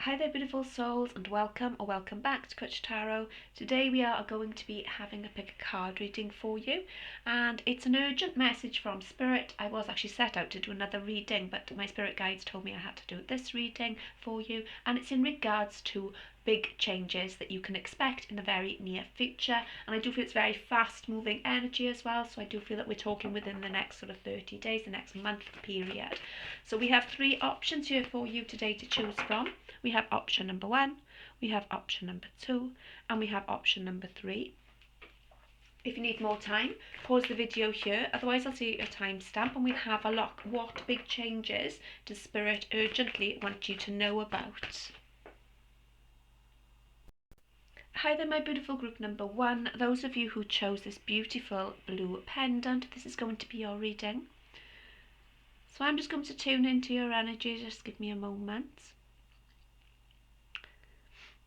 Hi there beautiful souls, and welcome or welcome back to Cwtch Tarot. Today we are going to be having a pick a card reading for you, and it's an urgent message from Spirit. I was actually set out to do another reading, but my spirit guides told me I had to do this reading for you, and it's in regards to big changes that you can expect in the very near future. And I do feel it's very fast moving energy as well, so I do feel that we're talking within the next sort of 30 days, the next month period. So we have three options here for you today to choose from. We have option number 1, we have option number 2, and we have option number 3. If you need more time, pause the video here, otherwise I'll see a timestamp and we'll have a look. What big changes does Spirit urgently want you to know about? Hi there my beautiful group number 1, those of you who chose this beautiful blue pendant, this is going to be your reading. So I'm just going to tune into your energy, just give me a moment.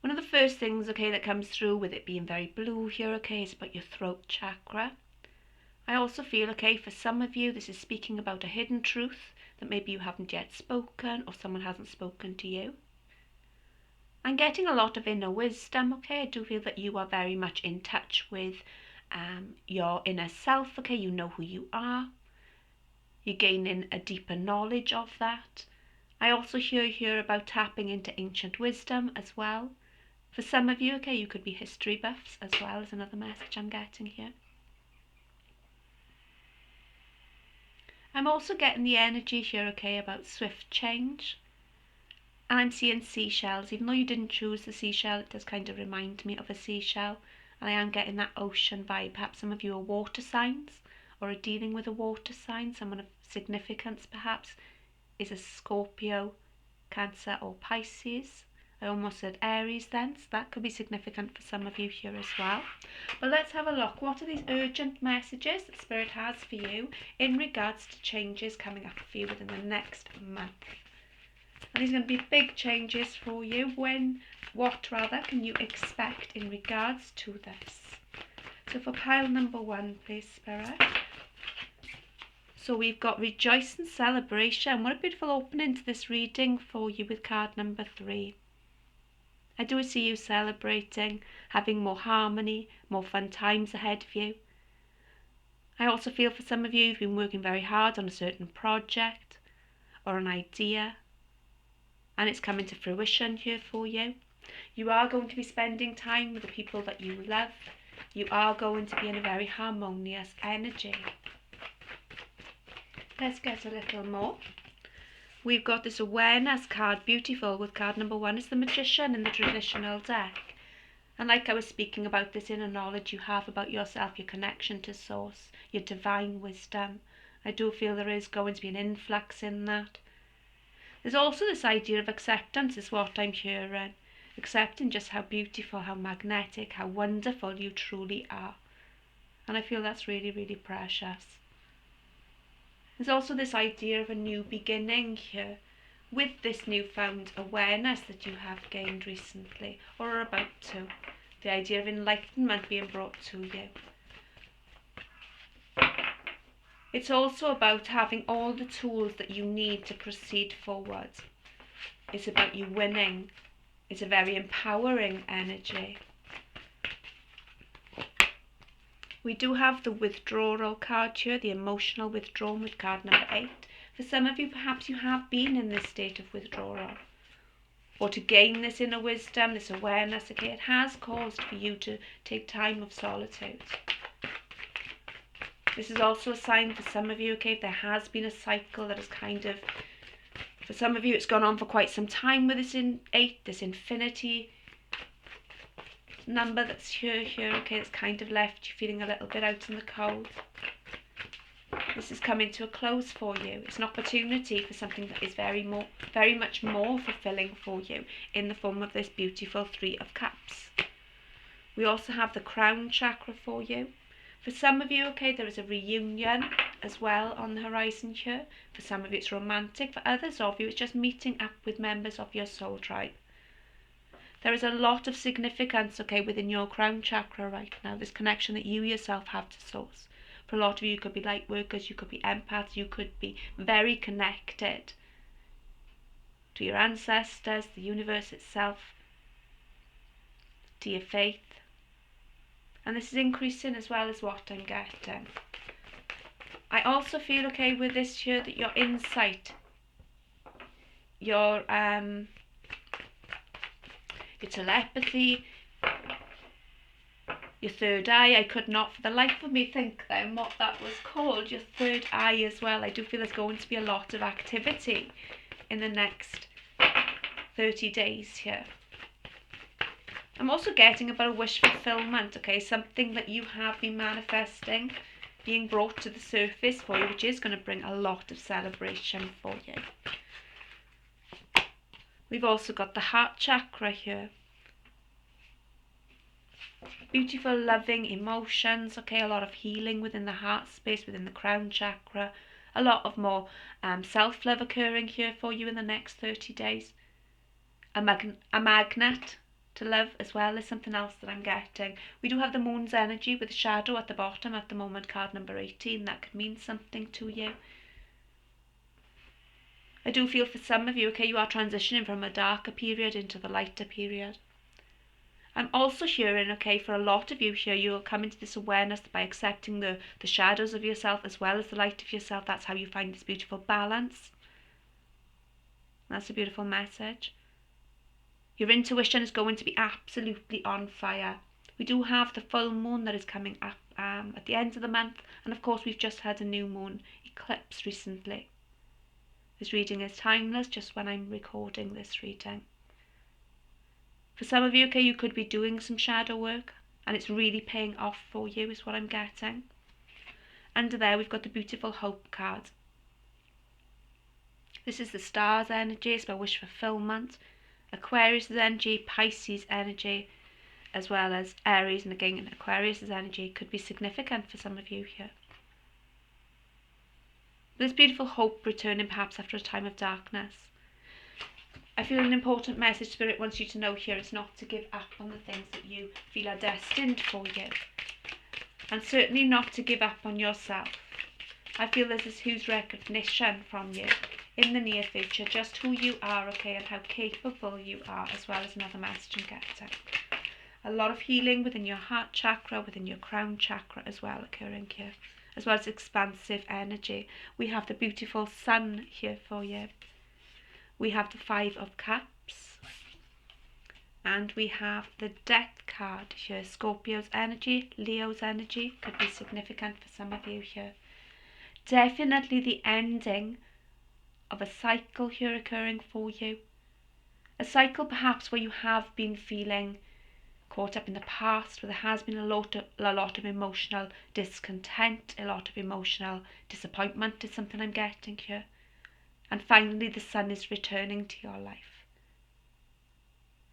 One of the first things, that comes through with it being very blue here, is about your throat chakra. I also feel, for some of you, this is speaking about a hidden truth that maybe you haven't yet spoken or someone hasn't spoken to you. I'm getting a lot of inner wisdom, I do feel that you are very much in touch with your inner self, you know who you are. You're gaining a deeper knowledge of that. I also hear here about tapping into ancient wisdom as well. For some of you, you could be history buffs as well, as another message I'm getting here. I'm also getting the energy here, about swift change. And I'm seeing seashells. Even though you didn't choose the seashell, it does kind of remind me of a seashell. And I am getting that ocean vibe. Perhaps some of you are water signs or are dealing with a water sign. Someone of significance perhaps is a Scorpio, Cancer or Pisces. I almost said Aries then, so that could be significant for some of you here as well. But let's have a look. What are these urgent messages that Spirit has for you in regards to changes coming up for you within the next month? And these are going to be big changes for you. What can you expect in regards to this? So for pile number 1, please, Spirit. So we've got rejoice and celebration. What a beautiful opening to this reading for you with card number 3. I do see you celebrating, having more harmony, more fun times ahead of you. I also feel for some of you, you've been working very hard on a certain project or an idea, and it's coming to fruition here for you. You are going to be spending time with the people that you love. You are going to be in a very harmonious energy. Let's get a little more. We've got this awareness card, beautiful, with card number 1 is the Magician in the traditional deck. And like I was speaking about, this inner knowledge you have about yourself, your connection to source, your divine wisdom. I do feel there is going to be an influx in that. There's also this idea of acceptance is what I'm hearing. Accepting just how beautiful, how magnetic, how wonderful you truly are. And I feel that's really, really precious. There's also this idea of a new beginning here with this newfound awareness that you have gained recently or are about to. The idea of enlightenment being brought to you. It's also about having all the tools that you need to proceed forward. It's about you winning. It's a very empowering energy. We do have the withdrawal card here, the emotional withdrawal with card number 8. For some of you, perhaps you have been in this state of withdrawal. Or to gain this inner wisdom, this awareness, it has caused for you to take time of solitude. This is also a sign for some of you, if there has been a cycle that is for some of you, it's gone on for quite some time with this 8, this infinity number that's here, it's kind of left you feeling a little bit out in the cold. This is coming to a close for you. It's an opportunity for something that is very much more fulfilling for you in the form of this beautiful 3 of Cups. We also have the crown chakra for you. For some of you, there is a reunion as well on the horizon here. For some of you, it's romantic. For others of you, it's just meeting up with members of your soul tribe. There is a lot of significance, within your crown chakra right now, this connection that you yourself have to source. For a lot of you, you could be light workers, you could be empaths, you could be very connected to your ancestors, the universe itself, to your faith. And this is increasing as well as what I'm getting. I also feel, okay, with this here, that your insight, your telepathy, your third eye, I could not for the life of me think then what that was called, your third eye as well. I do feel there's going to be a lot of activity in the next 30 days here. I'm also getting about a wish fulfillment, okay, something that you have been manifesting being brought to the surface for you, which is going to bring a lot of celebration for you. We've also got the heart chakra here. Beautiful, loving emotions, okay, a lot of healing within the heart space, within the crown chakra. A lot of more self-love occurring here for you in the next 30 days. A magnet to love as well is something else that I'm getting. We do have the moon's energy with the shadow at the bottom at the moment, card number 18. That could mean something to you. I do feel for some of you, okay, you are transitioning from a darker period into the lighter period. I'm also hearing, okay, for a lot of you here, you'll come into this awareness by accepting the shadows of yourself as well as the light of yourself. That's how you find this beautiful balance. That's a beautiful message. Your intuition is going to be absolutely on fire. We do have the full moon that is coming up at the end of the month. And of course, we've just had a new moon eclipse recently. This reading is timeless just when I'm recording this reading. For some of you, okay, you could be doing some shadow work and it's really paying off for you is what I'm getting. Under there, we've got the beautiful hope card. This is the stars energy, it's about wish fulfillment. Aquarius' energy, Pisces' energy, as well as Aries, and again Aquarius' energy could be significant for some of you here. This beautiful hope returning perhaps after a time of darkness. I feel an important message Spirit wants you to know here is not to give up on the things that you feel are destined for you. And certainly not to give up on yourself. I feel there's this huge recognition from you in the near future, just who you are, okay, and how capable you are, as well as another message I'm getting. A lot of healing within your heart chakra, within your crown chakra as well occurring here, as well as expansive energy. We have the beautiful sun here for you. We have the 5 of Cups. And we have the Death card here. Scorpio's energy, Leo's energy could be significant for some of you here. Definitely the ending of a cycle here occurring for you. A cycle perhaps where you have been feeling caught up in the past, where there has been a lot of emotional discontent, a lot of emotional disappointment is something I'm getting here. And finally the sun is returning to your life.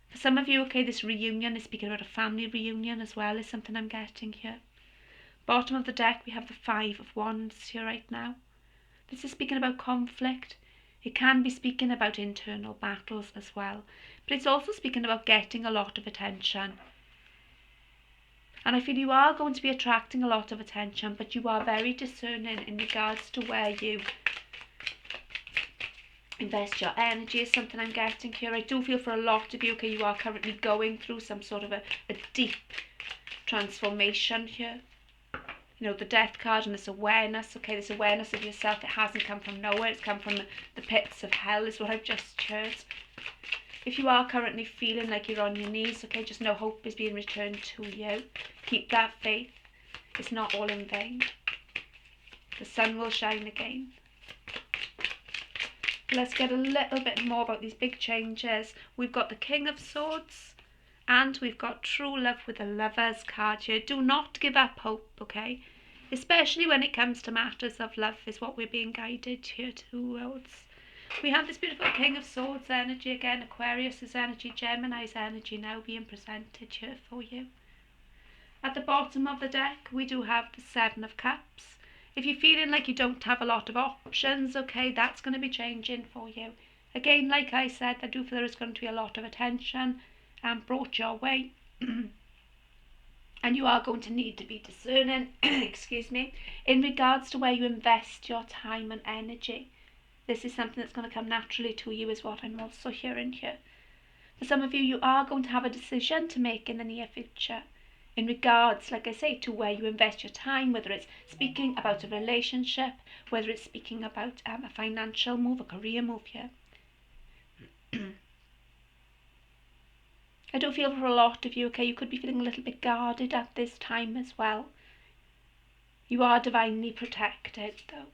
For some of you, okay, this reunion is speaking about a family reunion as well is something I'm getting here. Bottom of the deck, we have the 5 of Wands here right now. This is speaking about conflict. It can be speaking about internal battles as well. But it's also speaking about getting a lot of attention. And I feel you are going to be attracting a lot of attention, but you are very discerning in regards to where you invest your energy is something I'm getting here. I do feel for a lot of you, okay, you are currently going through some sort of a deep transformation here. You know, the Death card and this awareness, okay, this awareness of yourself, it hasn't come from nowhere, it's come from the pits of hell is what I've just heard. If you are currently feeling like you're on your knees, okay, just know hope is being returned to you. Keep that faith. It's not all in vain. The sun will shine again. Let's get a little bit more about these big changes. We've got the King of Swords and we've got true love with the Lovers card here. Do not give up hope, okay? Especially when it comes to matters of love is what we're being guided here towards. We have this beautiful King of Swords energy again, Aquarius's energy, Gemini's energy now being presented here for you. At the bottom of the deck, we do have the 7 of Cups. If you're feeling like you don't have a lot of options, okay, that's going to be changing for you. Again, like I said, I do feel there is going to be a lot of attention brought your way. And you are going to need to be discerning, excuse me, in regards to where you invest your time and energy. This is something that's going to come naturally to you is what I'm also hearing here. For some of you, you are going to have a decision to make in the near future in regards, like I say, to where you invest your time, whether it's speaking about a relationship, whether it's speaking about a financial move, a career move here. I do feel for a lot of you, okay, you could be feeling a little bit guarded at this time as well. You are divinely protected though.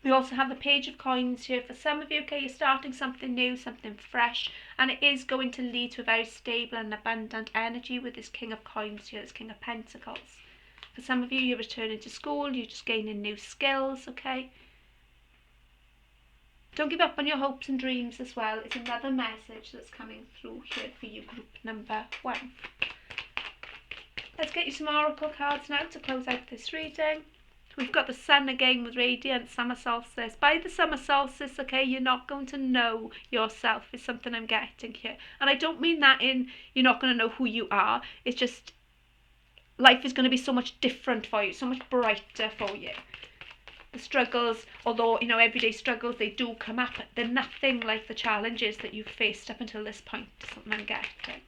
We also have the Page of Coins here. For some of you, okay, you're starting something new, something fresh, and it is going to lead to a very stable and abundant energy with this King of Coins here, this King of Pentacles. For some of you, you're returning to school, you're just gaining new skills, okay? Don't give up on your hopes and dreams as well. It's another message that's coming through here for you, group number 1. Let's get you some oracle cards now to close out this reading. We've got the Sun again with radiant summer solstice. By the summer solstice, okay, you're not going to know yourself is something I'm getting here. And I don't mean that in you're not going to know who you are. It's just life is going to be so much different for you, so much brighter for you. The struggles, although, you know, everyday struggles, they do come up. They're nothing like the challenges that you've faced up until this point, is something I'm getting.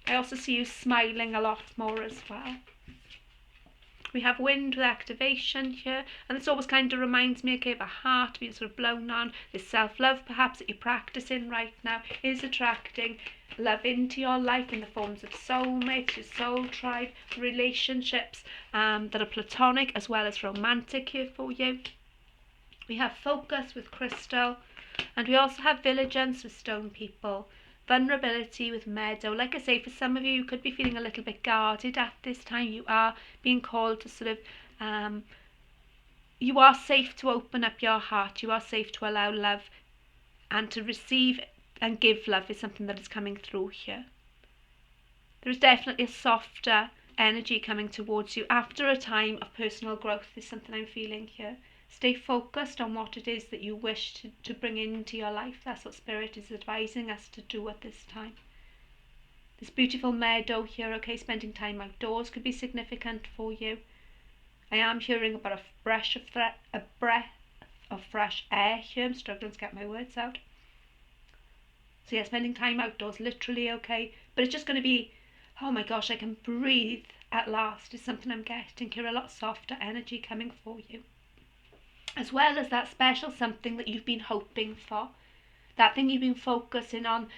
I also see you smiling a lot more as well. We have wind with activation here, and this always kind of reminds me, okay, of a heart being sort of blown on. This self-love perhaps that you're practicing right now is attracting love into your life in the forms of soulmates, your soul tribe, relationships that are platonic as well as romantic here for you. We have focus with crystal, and we also have vigilance with stone people. Vulnerability with meadow. Like I say, for some of you, you could be feeling a little bit guarded at this time. You are being called to sort of, you are safe to open up your heart. You are safe to allow love and to receive and give love is something that is coming through here. There is definitely a softer energy coming towards you after a time of personal growth is something I'm feeling here. Stay focused on what it is that you wish to bring into your life. That's what Spirit is advising us to do at this time. This beautiful meadow here, okay, spending time outdoors could be significant for you. I am hearing about a breath of fresh air here. I'm struggling to get my words out. So yeah, spending time outdoors, literally, okay. But it's just going to be, oh my gosh, I can breathe at last is something I'm getting here. A lot softer energy coming for you. As well as that special something that you've been hoping for. That thing you've been focusing on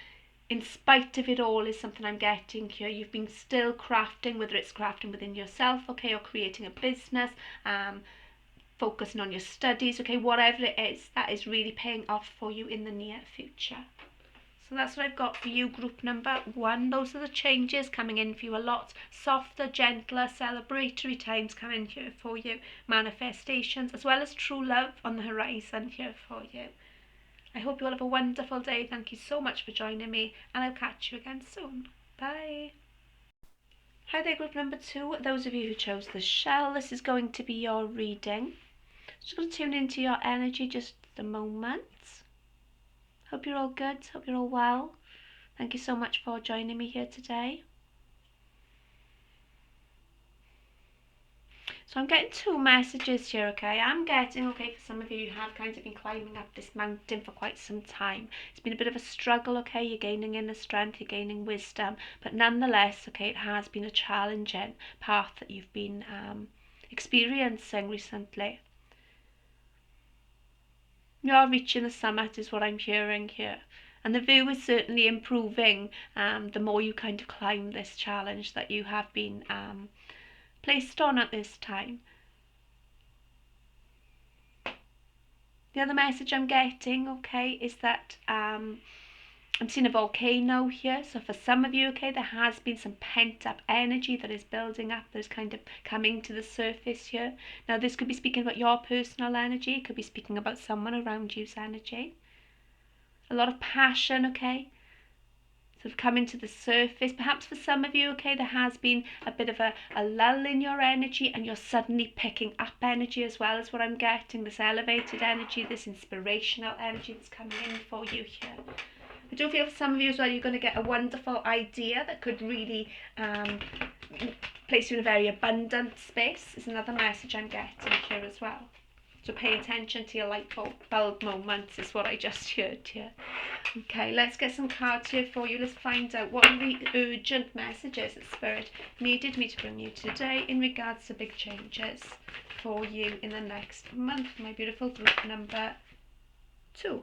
in spite of it all is something I'm getting here. You've been still crafting, whether it's crafting within yourself, okay, or creating a business, focusing on your studies, okay, whatever it is, that is really paying off for you in the near future. So that's what I've got for you, group number 1. Those are the changes coming in for you. A lot softer, gentler, celebratory times coming here for you. Manifestations, as well as true love on the horizon here for you. I hope you all have a wonderful day. Thank you so much for joining me, and I'll catch you again soon. Bye. Hi there, group number 2. Those of you who chose the shell, this is going to be your reading. Just going to tune into your energy just a moment. Hope you're all good, hope you're all well. Thank you so much for joining me here today. So I'm getting 2 messages here, okay. I'm getting, okay, for some of you, you have kind of been climbing up this mountain for quite some time. It's been a bit of a struggle, okay. You're gaining inner strength, you're gaining wisdom. But nonetheless, okay, it has been a challenging path that you've been experiencing recently. You are reaching the summit is what I'm hearing here. And the view is certainly improving the more you kind of climb this challenge that you have been placed on at this time. The other message I'm getting, okay, is that I'm seeing a volcano here. So for some of you, okay, there has been some pent up energy that is building up, that is kind of coming to the surface here. Now this could be speaking about your personal energy, it could be speaking about someone around you's energy. A lot of passion, okay, sort of coming to the surface. Perhaps for some of you, okay, there has been a bit of a lull in your energy, and you're suddenly picking up energy as well as what I'm getting, this elevated energy, this inspirational energy that's coming in for you here. I do feel for some of you as well, you're going to get a wonderful idea that could really place you in a very abundant space. Is another message I'm getting here as well. So pay attention to your light bulb moments is what I just heard here. Okay, let's get some cards here for you. Let's find out what are the urgent messages that Spirit needed me to bring you today in regards to big changes for you in the next month. My beautiful group number 2.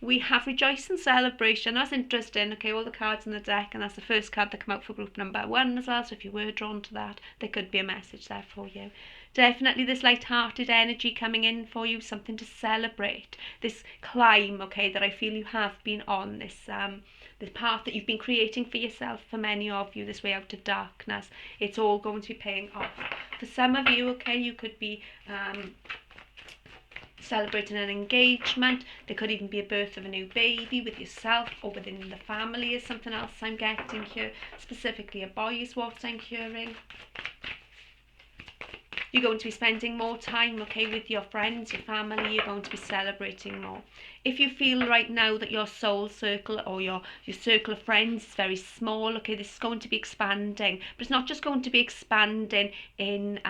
We have Rejoice and Celebration. That's interesting. Okay, all the cards in the deck, and that's the first card that come out for group number 1 as well. So if you were drawn to that, there could be a message there for you. Definitely this light-hearted energy coming in for you, something to celebrate. This climb, okay, that I feel you have been on, this path that you've been creating for yourself, for many of you, this way out of darkness. It's all going to be paying off. For some of you, okay, you could be celebrating an engagement. There could even be a birth of a new baby with yourself or within the family is something else I'm getting here. Specifically a boy is what I'm hearing. You're going to be spending more time, okay, with your friends, your family. You're going to be celebrating more. If you feel right now that your soul circle or your circle of friends is very small, okay, this is going to be expanding. But it's not just going to be expanding in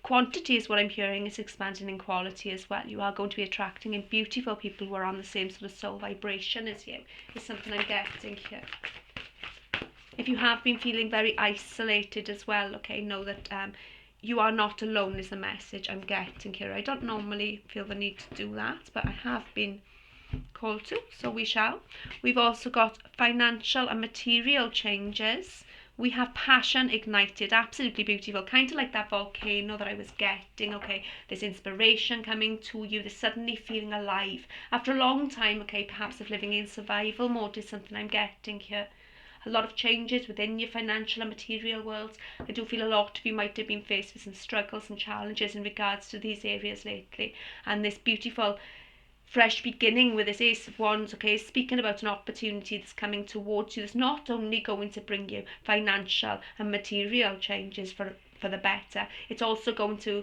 quantity is what I'm hearing. It's expanding in quality as well. You are going to be attracting in beautiful people who are on the same sort of soul vibration as you. Is something I'm getting here. If you have been feeling very isolated as well, okay, know that you are not alone is the message I'm getting here. I don't normally feel the need to do that, but I have been called to, so we shall. We've also got financial and material changes. We have passion ignited, absolutely beautiful, kind of like that volcano that I was getting, okay, there's inspiration coming to you, there's suddenly feeling alive. After a long time, okay, perhaps of living in survival mode is something I'm getting here. A lot of changes within your financial and material worlds. I do feel a lot of you might have been faced with some struggles and challenges in regards to these areas lately. And this beautiful fresh beginning with this Ace of Wands, okay, is speaking about an opportunity that's coming towards you that's not only going to bring you financial and material changes for the better, it's also going to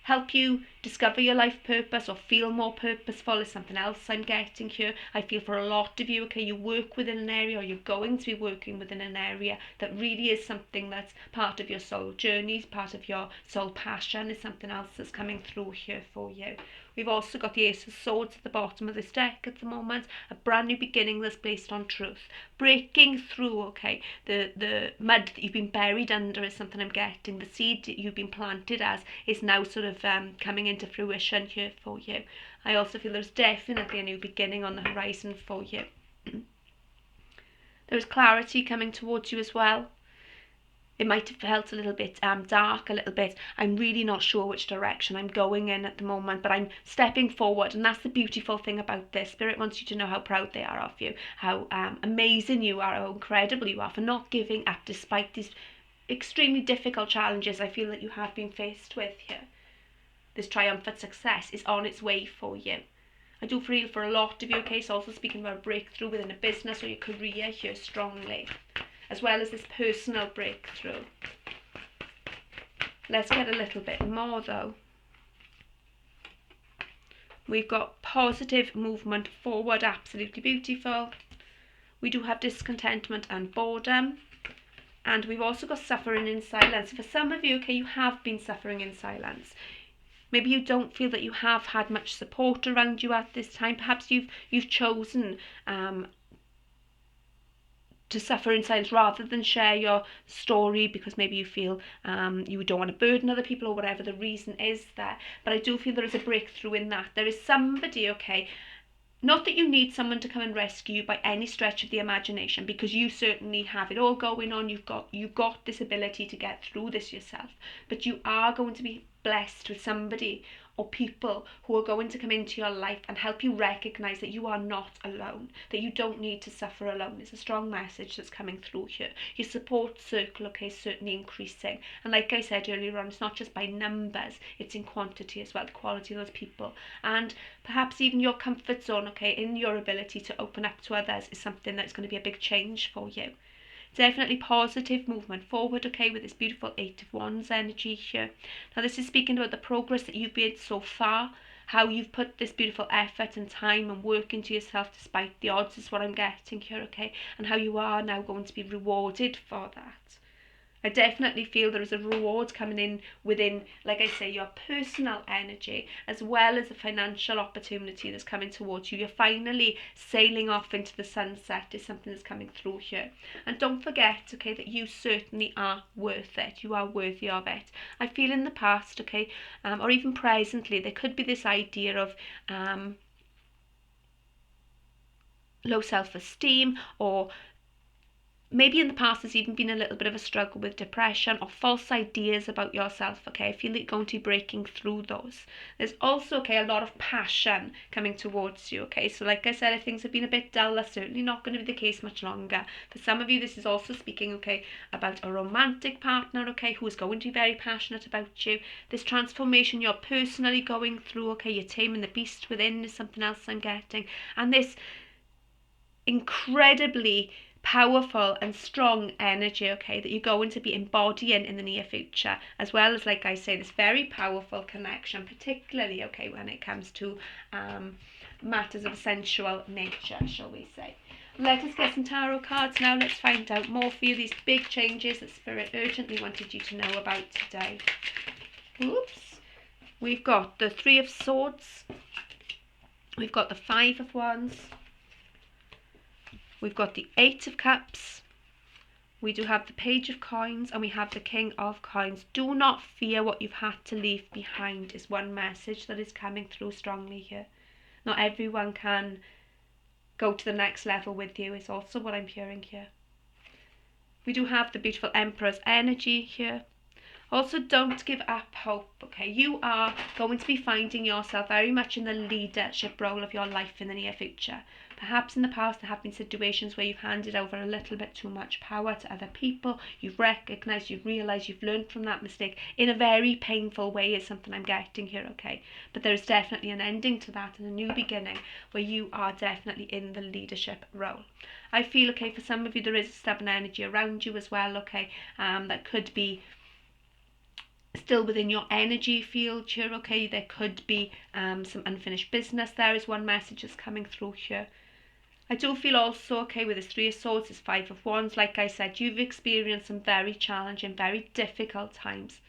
help you discover your life purpose or feel more purposeful is something else I'm getting here. I feel for a lot of you, okay, you work within an area or you're going to be working within an area that really is something that's part of your soul journey, part of your soul passion is something else that's coming through here for you. We've also got the Ace of Swords at the bottom of this deck at the moment, a brand new beginning that's based on truth. Breaking through, okay, the mud that you've been buried under is something I'm getting. The seed that you've been planted as is now sort of coming into fruition here for you. I also feel there's definitely a new beginning on the horizon for you. There's clarity coming towards you as well. It might have felt a little bit dark, a little bit, I'm really not sure which direction I'm going in at the moment, but I'm stepping forward, and that's the beautiful thing about this. Spirit wants you to know how proud they are of you, how amazing you are, how incredible you are for not giving up despite these extremely difficult challenges I feel that you have been faced with here. This triumphant success is on its way for you. I do feel for a lot of you, okay, so also speaking about a breakthrough within a business or your career here strongly, as well as this personal breakthrough. Let's get a little bit more though. We've got positive movement forward, absolutely beautiful. We do have discontentment and boredom. And we've also got suffering in silence. For some of you, okay, you have been suffering in silence. Maybe you don't feel that you have had much support around you at this time. Perhaps you've chosen to suffer in silence rather than share your story because maybe you feel you don't want to burden other people or whatever the reason is there. But I do feel there is a breakthrough in that. There is somebody, okay, not that you need someone to come and rescue you by any stretch of the imagination, because you certainly have it all going on. You've got this ability to get through this yourself, but you are going to be blessed with somebody or people who are going to come into your life and help you recognize that you are not alone, that you don't need to suffer alone. It's a strong message that's coming through here. Your support circle, okay, is certainly increasing. And like I said earlier on, it's not just by numbers, it's in quantity as well, the quality of those people. And perhaps even your comfort zone, okay, in your ability to open up to others is something that's going to be a big change for you. Definitely positive movement forward, okay, with this beautiful Eight of Wands energy here. Now this is speaking about the progress that you've made so far, how you've put this beautiful effort and time and work into yourself despite the odds is what I'm getting here, okay, and how you are now going to be rewarded for that. I definitely feel there is a reward coming in within, like I say, your personal energy, as well as a financial opportunity that's coming towards you. You're finally sailing off into the sunset is something that's coming through here. And don't forget, okay, that you certainly are worth it. You are worthy of it. I feel in the past, okay, or even presently, there could be this idea of low self-esteem, or maybe in the past there's even been a little bit of a struggle with depression or false ideas about yourself, okay? I feel like you're going to be breaking through those. There's also, okay, a lot of passion coming towards you, okay? So like I said, if things have been a bit dull, that's certainly not going to be the case much longer. For some of you, this is also speaking, okay, about a romantic partner, okay, who is going to be very passionate about you. This transformation you're personally going through, okay, you're taming the beast within is something else I'm getting. And this incredibly powerful and strong energy, okay, that you're going to be embodying in the near future, as well as, like I say, this very powerful connection, particularly, okay, when it comes to matters of a sensual nature, shall we say. Let us get some tarot cards now. Let's find out more for you, these big changes that Spirit urgently wanted you to know about today. Oops. We've got the Three of Swords. We've got the Five of Wands. We've got the Eight of Cups. We do have the Page of Coins, and we have the King of Coins. Do not fear what you've had to leave behind is one message that is coming through strongly here. Not everyone can go to the next level with you is also what I'm hearing here. We do have the beautiful Emperor's energy here. Also, don't give up hope, okay? You are going to be finding yourself very much in the leadership role of your life in the near future. Perhaps in the past there have been situations where you've handed over a little bit too much power to other people. You've recognised, you've realised, you've learned from that mistake in a very painful way is something I'm getting here, okay? But there is definitely an ending to that and a new beginning where you are definitely in the leadership role. I feel, okay, for some of you there is a stubborn energy around you as well, okay? That could be still within your energy field here, okay? There could be some unfinished business. There is one message that's coming through here. I do feel also, okay, with this Three of Swords, this Five of Wands, like I said, you've experienced some very challenging, very difficult times.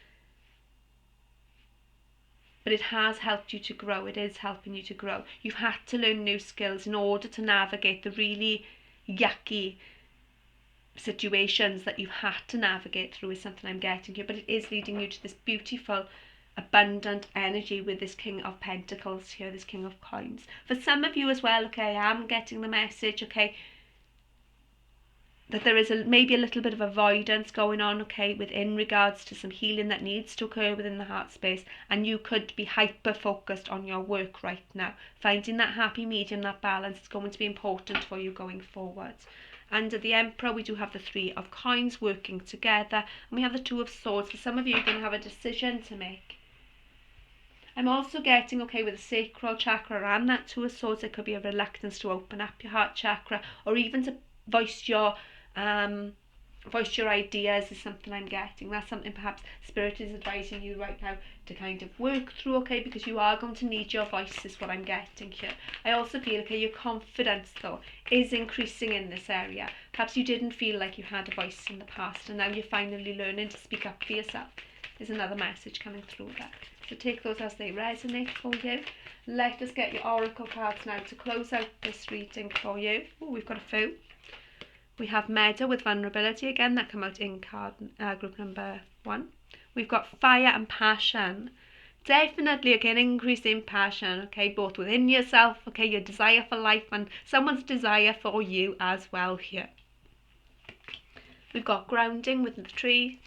But it has helped you to grow. It is helping you to grow. You've had to learn new skills in order to navigate the really yucky situations that you've had to navigate through is something I'm getting here. But it is leading you to this beautiful, abundant energy with this King of Pentacles here, this King of Coins. For some of you as well, okay, I am getting the message, okay, that there is maybe a little bit of avoidance going on, okay, within regards to some healing that needs to occur within the heart space, and you could be hyper focused on your work right now. Finding that happy medium, that balance, is going to be important for you going forward. Under the Emperor, we do have the Three of Coins working together, and we have the Two of Swords. For some of you, you're going to have a decision to make. I'm also getting, okay, with the sacral chakra and that Two of Swords, there could be a reluctance to open up your heart chakra, or even to voice your ideas is something I'm getting. That's something perhaps Spirit is advising you right now to kind of work through, okay, because you are going to need your voice is what I'm getting here. I also feel, okay, your confidence though is increasing in this area. Perhaps you didn't feel like you had a voice in the past, and now you're finally learning to speak up for yourself. There's another message coming through there. So take those as they resonate for you. Let us get your oracle cards now to close out this reading for you. Oh, we've got a few. We have Meadow with Vulnerability, again, that come out in card group number 1. We've got Fire and Passion. Definitely, okay, an increase in passion, okay, both within yourself, okay, your desire for life and someone's desire for you as well here. We've got Grounding with the Tree,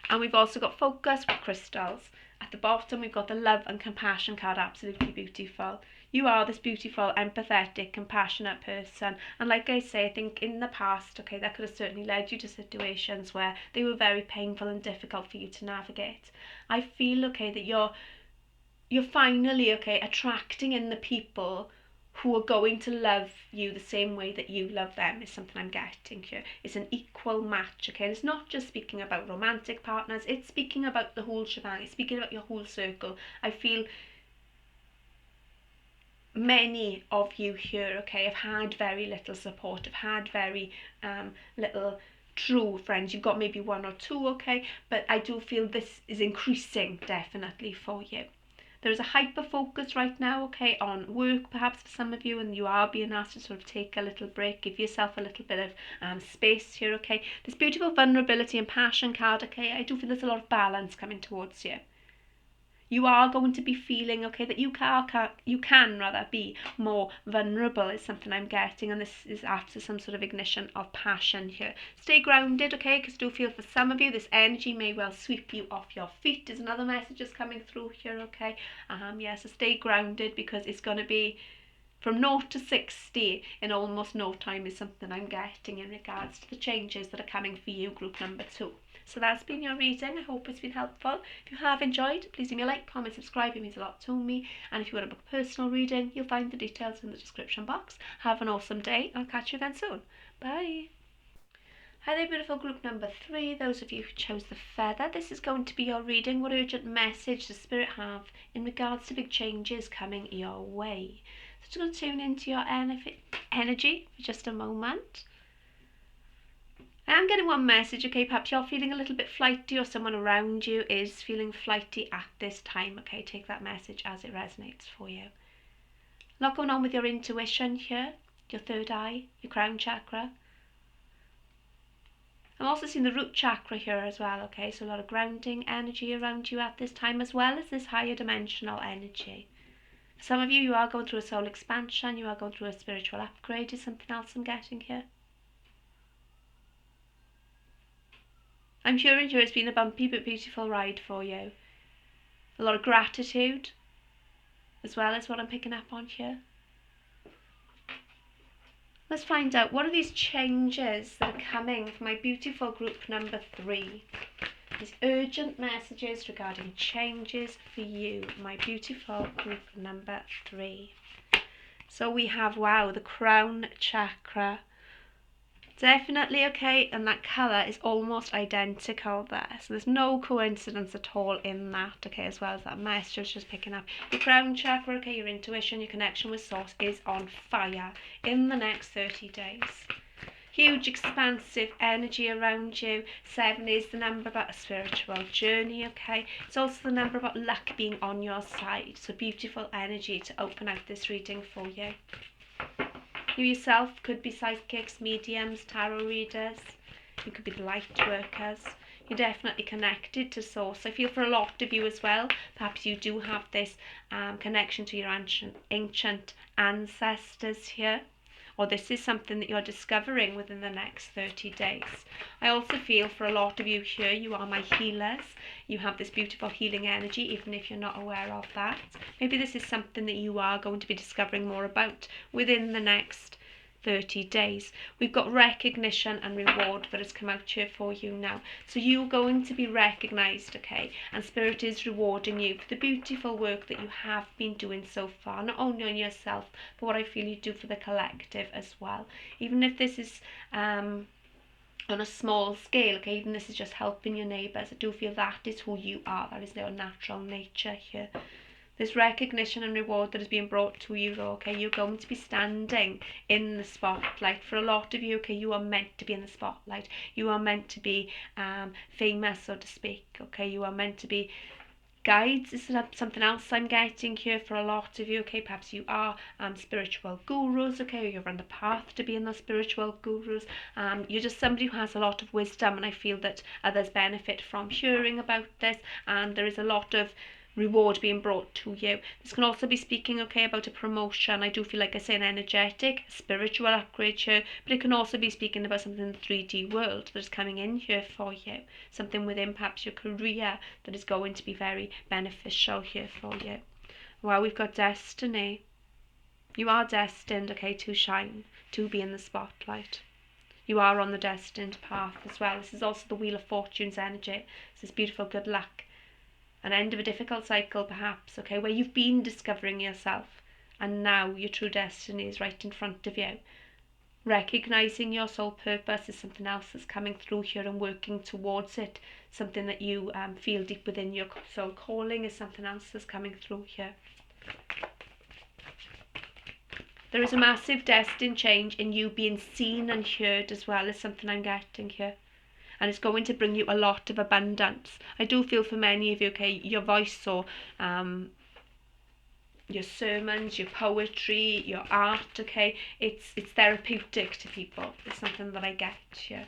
and we've also got Focus with Crystals. At the bottom, we've got the Love and Compassion card, absolutely beautiful. You are this beautiful, empathetic, compassionate person. And like I say, I think in the past, okay, that could have certainly led you to situations where they were very painful and difficult for you to navigate. I feel, okay, that you're finally, okay, attracting in the people who are going to love you the same way that you love them is something I'm getting here. It's an equal match, okay? And it's not just speaking about romantic partners, it's speaking about the whole shebang, it's speaking about your whole circle. I feel many of you here, okay, have had very little support, have had very little true friends. You've got maybe one or two, okay, but I do feel this is increasing definitely for you. There is a hyper focus right now, okay, on work perhaps for some of you, and you are being asked to sort of take a little break, give yourself a little bit of space here, okay. This beautiful vulnerability and passion card, okay, I do feel there's a lot of balance coming towards you. You are going to be feeling, okay, that you can rather be more vulnerable is something I'm getting, and this is after some sort of ignition of passion here. Stay grounded, okay, because I do feel for some of you this energy may well sweep you off your feet is another message that's coming through here, okay. Yeah, so stay grounded, because it's going to be from 0 to 60 in almost no time is something I'm getting in regards to the changes that are coming for you, group number 2. So that's been your reading. I hope it's been helpful. If you have enjoyed, please leave me a like, comment, subscribe. It means a lot to me. And if you want to book a personal reading, you'll find the details in the description box. Have an awesome day. I'll catch you again soon. Bye. Hi there, beautiful group number 3. Those of you who chose the feather, this is going to be your reading. What urgent message does Spirit have in regards to big changes coming your way? So just going to tune into your energy for just a moment. I am getting one message, okay, perhaps you're feeling a little bit flighty, or someone around you is feeling flighty at this time, okay, take that message as it resonates for you. A lot going on with your intuition here, your third eye, your crown chakra. I'm also seeing the root chakra here as well, okay, so a lot of grounding energy around you at this time, as well as this higher dimensional energy. For some of you, you are going through a soul expansion, you are going through a spiritual upgrade is something else I'm getting here. I'm sure it's been a bumpy but beautiful ride for you. A lot of gratitude, as well as what I'm picking up on here. Let's find out, what are these changes that are coming for my beautiful group number 3? These urgent messages regarding changes for you, my beautiful group number 3. So we have, wow, the crown chakra. Definitely, okay, and that colour is almost identical there, so there's no coincidence at all in that, okay, as well as that message just picking up. Your crown chakra, okay, your intuition, your connection with source is on fire in the next 30 days. Huge expansive energy around you. 7 is the number about a spiritual journey, okay. It's also the number about luck being on your side, so beautiful energy to open out this reading for you. You yourself could be psychics, mediums, tarot readers. You could be the light workers. You're definitely connected to source. I feel for a lot of you as well, perhaps you do have this connection to your ancient ancestors here, or this is something that you're discovering within the next 30 days. I also feel for a lot of you here, you are my healers. You have this beautiful healing energy, even if you're not aware of that. Maybe this is something that you are going to be discovering more about within the next 30 days. We've got recognition and reward that has come out here for you now. So you're going to be recognised, okay? And Spirit is rewarding you for the beautiful work that you have been doing so far, not only on yourself, but what I feel you do for the collective as well. Even if this is on a small scale, okay, even this is just helping your neighbours, I do feel that is who you are. That is your natural nature here. This recognition and reward that is being brought to you, okay, you're going to be standing in the spotlight. For a lot of you, okay, you are meant to be in the spotlight. You are meant to be famous, so to speak, okay. You are meant to be guides. This is something else I'm getting here for a lot of you, okay. Perhaps you are spiritual gurus, okay, or you're on the path to being those spiritual gurus. You're just somebody who has a lot of wisdom, and I feel that others benefit from hearing about this, and there is a lot of reward being brought to you. This can also be speaking, okay, about a promotion. I do feel like I say an energetic, spiritual upgrade here, but it can also be speaking about something in the 3D world that is coming in here for you. Something within perhaps your career that is going to be very beneficial here for you. Well, we've got destiny. You are destined, okay, to shine, to be in the spotlight. You are on the destined path as well. This is also the Wheel of Fortune's energy. It's this beautiful good luck. An end of a difficult cycle perhaps, okay, where you've been discovering yourself and now your true destiny is right in front of you. Recognising your soul purpose is something else that's coming through here, and working towards it. Something that you feel deep within your soul calling is something else that's coming through here. There is a massive destined change in you being seen and heard as well, is something I'm getting here. and it's going to bring you a lot of abundance. I do feel for many of you, okay, your voice or your sermons, your poetry, your art, okay, it's therapeutic to people. It's something that I get here.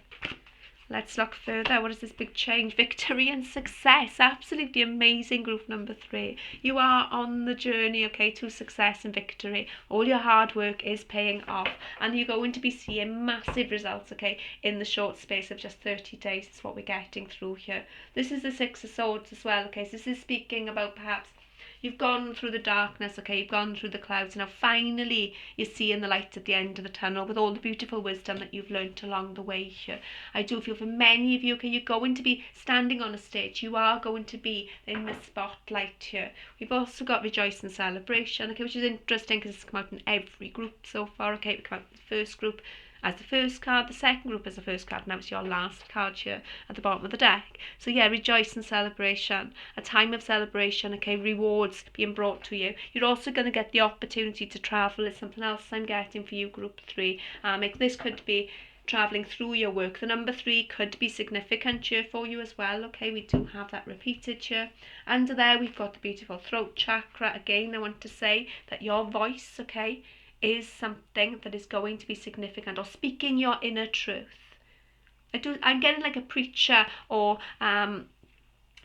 Let's look further. What is this big change? Victory and success. Absolutely amazing, group number 3. You are on the journey, okay, to success and victory. All your hard work is paying off, and you're going to be seeing massive results, okay, in the short space of just 30 days. Is what we're getting through here. This is the 6 of Swords as well, okay, so this is speaking about perhaps you've gone through the darkness, okay, you've gone through the clouds, and now finally you're seeing the light at the end of the tunnel with all the beautiful wisdom that you've learnt along the way here. I do feel for many of you, okay, you're going to be standing on a stage. You are going to be in the spotlight here. We've also got Rejoice and Celebration, okay, which is interesting because it's come out in every group so far, okay. It come out in the first group as the first card, the second group as the first card, now it's your last card here at the bottom of the deck. So yeah, rejoice and celebration, a time of celebration, okay, rewards being brought to you. You're also going to get the opportunity to travel. It's something else I'm getting for you, group 3. This could be travelling through your work. The number 3 could be significant here for you as well, okay. We do have that repeated here. Under there we've got the beautiful throat chakra. Again, I want to say that your voice, okay, is something that is going to be significant, or speaking your inner truth. I'm getting like a preacher or a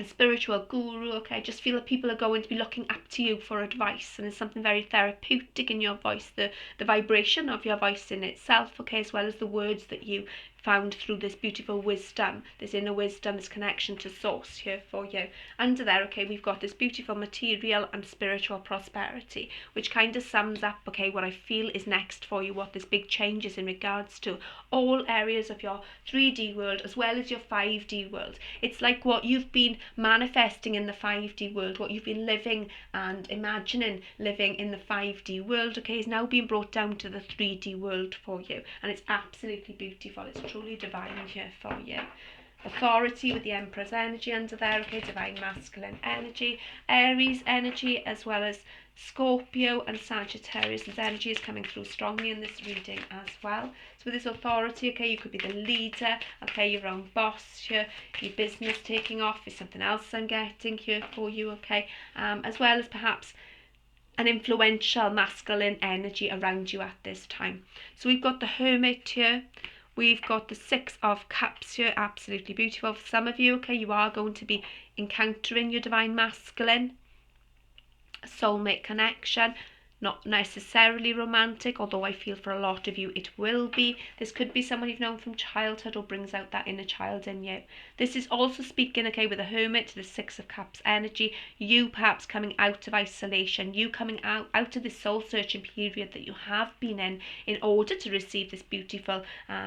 spiritual guru, okay. I just feel that people are going to be looking up to you for advice, and there's something very therapeutic in your voice, the vibration of your voice in itself, okay, as well as the words that you found through this beautiful wisdom, this inner wisdom, this connection to source here for you. Under there, okay, we've got this beautiful material and spiritual prosperity, which kind of sums up, okay, what I feel is next for you, what this big change is in regards to all areas of your 3D world as well as your 5D world. It's like what you've been manifesting in the 5D world, what you've been living and imagining living in the 5D world, okay, is now being brought down to the 3D world for you, and it's absolutely beautiful. It's truly divine here for you. Authority with the Emperor's energy under there, okay, divine masculine energy, Aries energy, as well as Scorpio and Sagittarius' energy is coming through strongly in this reading as well. So with this authority, okay, you could be the leader, okay, your own boss here, your business taking off is something else I'm getting here for you, okay, as well as perhaps an influential masculine energy around you at this time. So we've got the Hermit here. We've got the 6 of Cups here, absolutely beautiful. For some of you, okay, you are going to be encountering your divine masculine, soulmate connection. Not necessarily romantic, although I feel for a lot of you it will be. This could be someone you've known from childhood or brings out that inner child in you. This is also speaking, okay, with the Hermit, the 6 of Cups energy, you perhaps coming out of isolation, you coming out of this soul searching period that you have been in order to receive this beautiful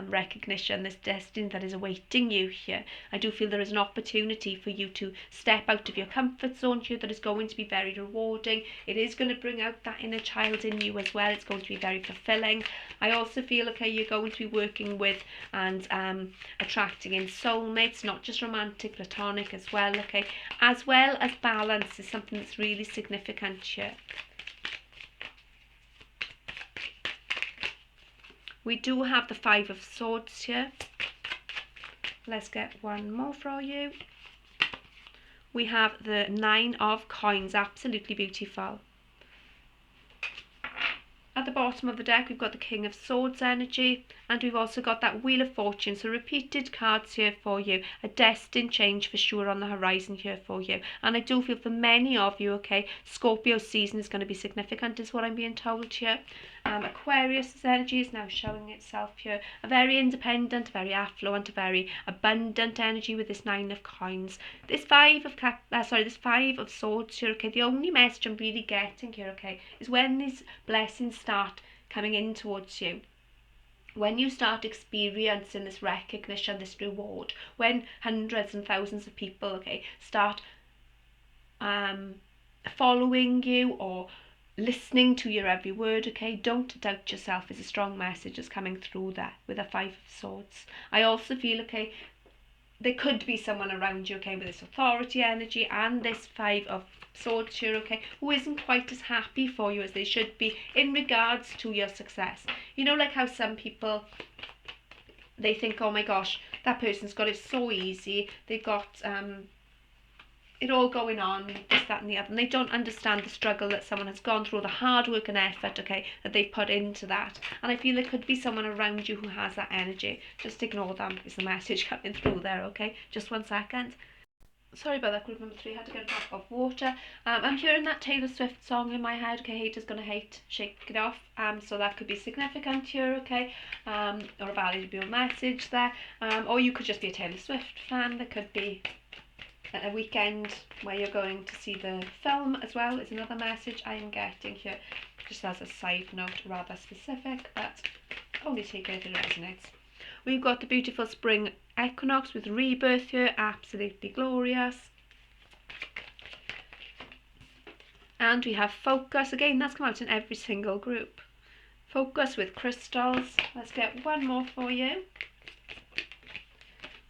recognition, this destiny that is awaiting you here. I do feel there is an opportunity for you to step out of your comfort zone here that is going to be very rewarding. It is going to bring out that inner child in you as well. It's going to be very fulfilling. I also feel, okay, you're going to be working with and attracting in soulmates, not just romantic, platonic as well, okay, as well as balance is something that's really significant here. We do have the 5 of Swords here. Let's get one more for you. We have the 9 of Coins, absolutely beautiful. At the bottom of the deck, we've got the King of Swords energy, and we've also got that Wheel of Fortune. So repeated cards here for you. A destined change for sure on the horizon here for you. And I do feel for many of you, okay, Scorpio season is going to be significant, is what I'm being told here. Aquarius' energy is now showing itself here. A very independent, very affluent, a very abundant energy with this 9 of Coins. This 5 of Swords here, okay, the only message I'm really getting here, okay, is when these blessings start coming in towards you, when you start experiencing this recognition, this reward, when hundreds and thousands of people, okay, start following you or listening to your every word, okay, don't doubt yourself is a strong message that's coming through there with a 5 of Swords. I also feel, okay, there could be someone around you, okay, with this authority energy and this 5 of Swords here, okay, who isn't quite as happy for you as they should be in regards to your success. You know, like how some people they think, oh my gosh, that person's got it so easy. They've got it all going on, this, that and the other, and they don't understand the struggle that someone has gone through, the hard work and effort, okay, that they've put into that. And I feel there could be someone around you who has that energy. Just ignore them, is the message coming through there, okay? Just 1 second. Sorry about that, group number 3, had to get a drop of water. I'm hearing that Taylor Swift song in my head, okay, haters gonna hate, shake it off, so that could be significant here, okay, or a valuable message there, or you could just be a Taylor Swift fan. There could be a weekend where you're going to see the film as well, is another message I am getting here, just as a side note, rather specific, but only take it if it resonates. We've got the beautiful spring equinox with rebirth here, absolutely glorious. And we have focus, again that's come out in every single group. Focus with crystals. Let's get one more for you.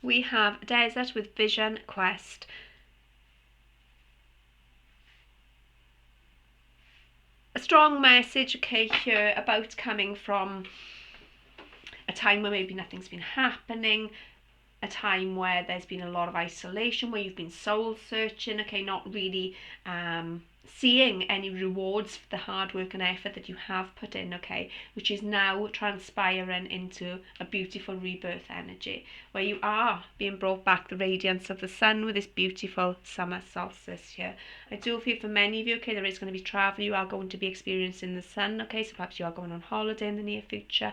We have desert with vision quest. A strong message, okay, here about coming from a time where maybe nothing's been happening, a time where there's been a lot of isolation, where you've been soul searching, okay, not really seeing any rewards for the hard work and effort that you have put in, okay, which is now transpiring into a beautiful rebirth energy, where you are being brought back the radiance of the sun with this beautiful summer solstice here. I do feel for many of you, okay, there is going to be travel, you are going to be experiencing the sun, okay, so perhaps you are going on holiday in the near future,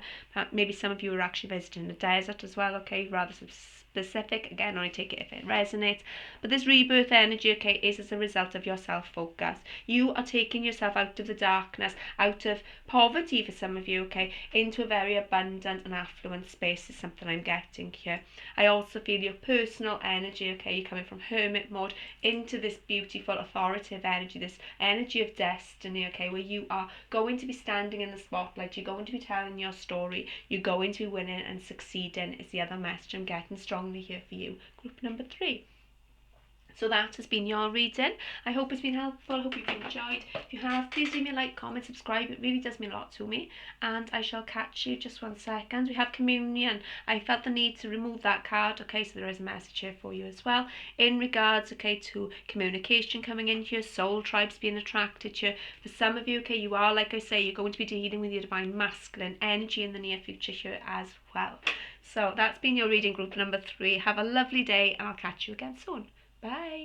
maybe some of you are actually visiting the desert as well, okay, rather specific, again only take it if it resonates, but this rebirth energy, okay, is as a result of your self-focus. You are taking yourself out of the darkness, out of poverty for some of you, okay, into a very abundant and affluent space is something I'm getting here. I also feel your personal energy, okay, you're coming from hermit mode into this beautiful authoritative energy, this energy of destiny, okay, where you are going to be standing in the spotlight, you're going to be telling your story, you're going to be winning and succeeding is the other message I'm getting strongly here for you, group number 3. So that has been your reading. I hope it's been helpful. I hope you've enjoyed. If you have, please leave me a like, comment, subscribe. It really does mean a lot to me. And I shall catch you just 1 second. We have communion. I felt the need to remove that card. Okay, so there is a message here for you as well. In regards, okay, to communication coming in here, soul tribes being attracted here. For some of you, okay, you are, like I say, you're going to be dealing with your divine masculine energy in the near future here as well. So that's been your reading, group number 3. Have a lovely day and I'll catch you again soon. Bye.